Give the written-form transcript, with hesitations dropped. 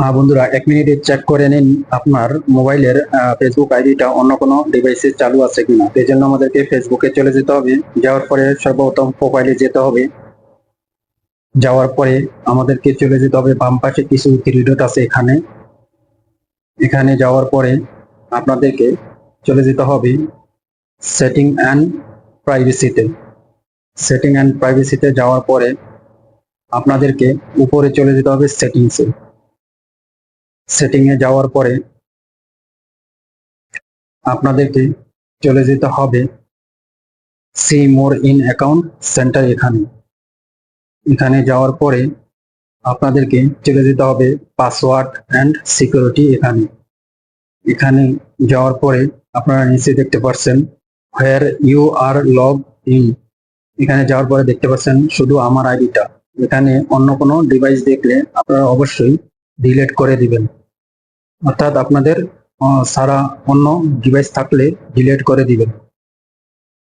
হ্যাঁ বন্ধুরা, 1 মিনিটে চেক করে নিন আপনার মোবাইলের ফেসবুক আইডিটা অন্য কোনো ডিভাইসে চালু আছে কিনা। এই জন্য আমাদেরকে ফেসবুকে চলে যেতে হবে। যাওয়ার পরে সর্বপ্রথম প্রোফাইলে যেতে হবে। যাওয়ার পরে আমাদেরকে চলে যেতে হবে, বাম পাশে কিছু থ্রি ডট আছে, এখানে এখানে যাওয়ার পরে আপনাদেরকে চলে যেতে হবে সেটিং অ্যান্ড প্রাইভেসিতে। সেটিং অ্যান্ড প্রাইভেসিতে যাওয়ার পরে আপনাদেরকে উপরে চলে যেতে হবে সেটিংসে। সেটিংয়ে যাওয়ার পরে আপনাদেরকে চলে যেতে হবে see more in account centre. এখানে এখানে যাওয়ার পরে আপনাদেরকে চলে যেতে হবে পাসওয়ার্ড অ্যান্ড সিকিউরিটি। এখানে এখানে যাওয়ার পরে আপনারা নিচে দেখতে পাচ্ছেন where you are log in. এখানে যাওয়ার পরে দেখতে পাচ্ছেন শুধু আমার আইডিটা। এখানে অন্য কোনো ডিভাইস দেখলে আপনারা অবশ্যই ডিলিট করে দিবেন, অর্থাৎ আপনাদের সারা অন্য ডিভাইস থাকলে ডিলিট করে দিবেন।